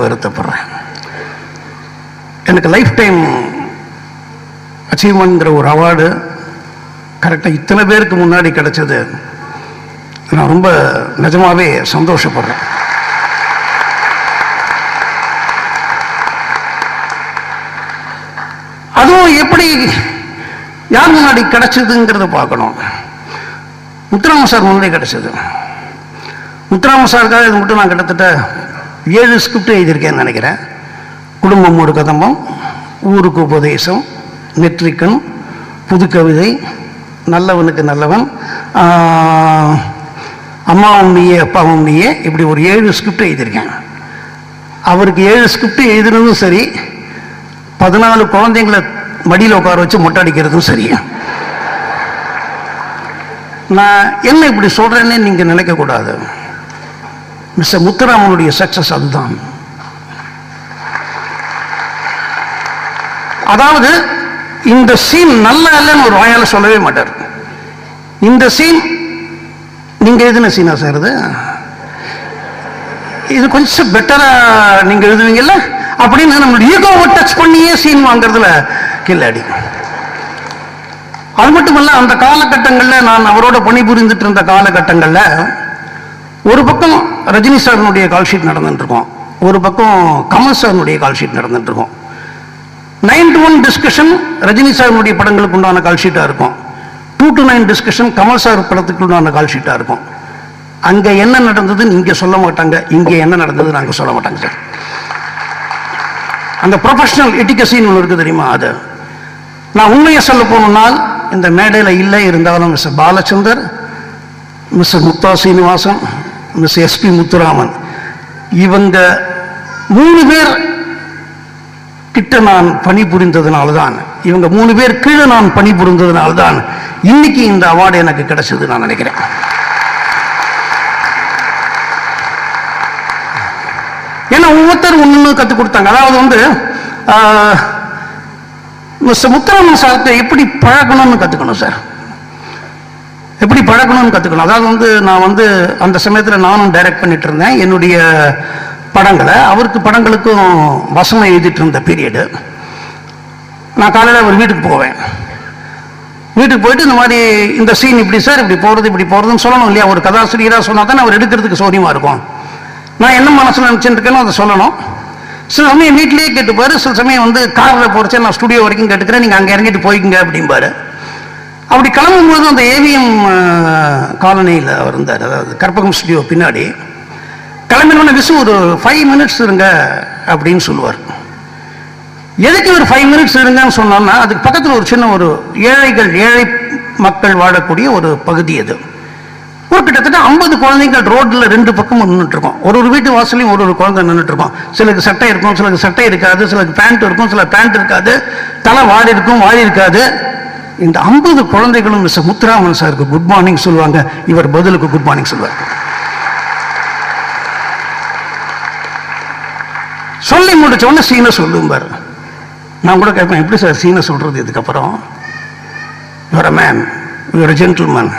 வருத்தப்படுறேன். எனக்கு life time அச்சீவ்மெண்ட்ங்கிற ஒரு award கரெக்டாக இத்தனை பேருக்கு முன்னாடி கிடைச்சது. நான் ரொம்ப நிஜமாவே சந்தோஷப்படுறேன். அதுவும் எப்படி யார் முன்னாடி கிடைச்சதுங்கிறத பார்க்கணும். முத்துராமன் சார் முன்னாடி கிடைச்சது. முத்துராமன் சாருக்காக இது மட்டும் நான் கிட்டத்தட்ட 7 ஸ்கிரிப்ட் எழுதியிருக்கேன்னு நினைக்கிறேன். குடும்பம் ஒரு கதம்பம், ஊருக்கு உபதேசம், நெற்றிக்கண், புதுக்கவிதை, நல்லவனுக்கு நல்லவன், அம்மாவும் நீயே அப்பாவும் நீயே, இப்படி ஒரு 7 ஸ்கிரிப்ட் எழுதியிருக்கேன். அவருக்கு 7 ஸ்கிரிப்ட் எழுதுனதும் சரி, 14 குழந்தைங்களை மடியில் உட்கார வச்சு மொட்டை அடிக்கிறதும் சரி. நான் என்ன இப்படி சொல்றேன்னு நீங்க நினைக்கக்கூடாது. மிஸ்டர் முத்துராமனுடைய சக்சஸ் அதுதான். அதாவது இந்த சீன் நல்லா இல்லைன்னு ஒரு வாயால சொல்லவே மாட்டார். இந்த சீன் நீங்க எழுதின சீனா சார், இது கொஞ்சம் பெட்டரா நீங்க எழுதுவீங்கல்ல அப்படின்னு நம்மளுடைய ஈகோவை டச் பண்ணியே சீன் வாங்குறதுல கில்லாடி. அது மட்டுமல்ல, அந்த காலகட்டங்களில் நான் அவரோட பணிபுரிந்துட்டு இருந்த காலகட்டங்களில் ஒரு பக்கம் ரஜினி சாருடைய கால் ஷீட் நடந்துட்டு இருக்கோம், ஒரு பக்கம் கமல் சாருடைய கால் ஷீட் நடந்துட்டு இருக்கோம். 9 to 1 டிஸ்கஷன் ரஜினி சாருடைய படங்களுக்கு உண்டான கால் ஷீட்டா இருக்கும். 2 to 9 டிஸ்கஷன் கமல் சார் படத்துக்கு உண்டான கால் ஷீட்டா இருக்கும். அங்க என்ன நடந்தது நீங்க சொல்ல மாட்டாங்க, இங்க என்ன நடந்தது நாங்க சொல்ல மாட்டாங்க சார். அந்த ப்ரொஃபஷனல் எட்டிகசின்னு ஒன்று இருக்கு தெரியுமா? அது நான் உண்மையை சொல்ல போனால் இந்த மேடையில் இல்லை இருந்தாலும் mister Balachander, mister Muktha Srinivasan, mister SP Muthuraman, இவங்க 3 பேர் கிட்ட நான் பணிபுரிந்ததுனால்தான், இவங்க 3 பேர் கீழே நான் பணிபுரிந்ததுனால்தான் இன்னைக்கு இந்த அவார்டு எனக்கு கிடைச்சது நான் நினைக்கிறேன். ஏன்னா ஒவ்வொருத்தர் ஒன்று கற்றுக் கொடுத்தாங்க. அதாவது மிஸ்டர் முத்துராமன் சார்கிட்ட எப்படி பழகணும்னு கற்றுக்கணும் சார், எப்படி பழகணும்னு கற்றுக்கணும். அதாவது நான் அந்த சமயத்தில் நானும் டைரக்ட் பண்ணிட்டு இருந்தேன் என்னுடைய படங்களை. அவருக்கு படங்களுக்கும் வசனம் எழுதிட்டு இருந்த பீரியடு. நான் காலையில் அவர் வீட்டுக்கு போவேன். வீட்டுக்கு போயிட்டு இந்த மாதிரி இந்த சீன் இப்படி சார், இப்படி போகிறதுன்னு சொல்லணும் இல்லையா? ஒரு கதாசிரியராக சொன்னால் தான் அவர் எடுக்கிறதுக்கு சௌரியமாக இருக்கும். நான் என்ன மனசில் நினச்சிட்டு இருக்கேனோ அதை சொல்லணும். சில சமயம் வீட்டிலேயே கேட்டுப்பாரு, சில சமயம் காரில் போகிறச்சே நான் ஸ்டுடியோ வரைக்கும் கேட்டுக்கிறேன், நீங்கள் அங்கே இறங்கிட்டு போய்க்குங்க அப்படிம்பாரு. அப்படி கிளம்பும்போது அந்த ஏவிஎம் காலனியில் அவர் இருந்தார், அதாவது கற்பகம் ஸ்டுடியோ பின்னாடி. கிளம்பினோடனே ஒரு 5 மினிட்ஸ் இருங்க அப்படின்னு சொல்லுவார். எதுக்கு ஒரு 5 மினிட்ஸ் இருங்கன்னு சொன்னோம்னா, அதுக்கு பக்கத்தில் ஒரு சின்ன ஒரு ஏழை மக்கள் வாழக்கூடிய ஒரு பகுதி. அது ஒரு கிட்டத்தட்ட 50 குழந்தைகள் ரோட்ல 2 பக்கமும் நின்றுட்டு இருக்கோம். ஒரு வீட்டு வாசலையும் ஒரு குழந்தை நின்றுட்டு இருக்கோம். சிலருக்கு சட்டை இருக்கும், சிலருக்கு சட்டை இருக்காது, சிலருக்கு பேண்ட் இருக்கும், சில பேண்ட் இருக்காது, தலை வாடி இருக்கும், வாடி இருக்காது. இந்த 50 குழந்தைகளும் மிஸ்டர் முத்துராமன் சாருக்கு குட் மார்னிங் சொல்லுவாங்க, இவர் பதிலுக்கு குட் மார்னிங் சொல்லுவார். சொல்லி முடிச்ச உடனே சீனை சொல்லுவார். நான் கூட கேட்பேன், எப்படி சார் சீனை சொல்றது? இதுக்கப்புறம் your a man, your a gentleman.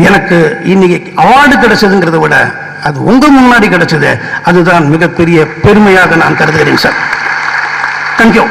எனக்கு இன்னைக்கு அவார்டு கிடைச்சதுங்கிறத விட அது உங்க முன்னாடி கிடைச்சது, அதுதான் மிகப்பெரிய பெருமையாக நான் கருதுகிறேன் சார். தேங்க்யூ.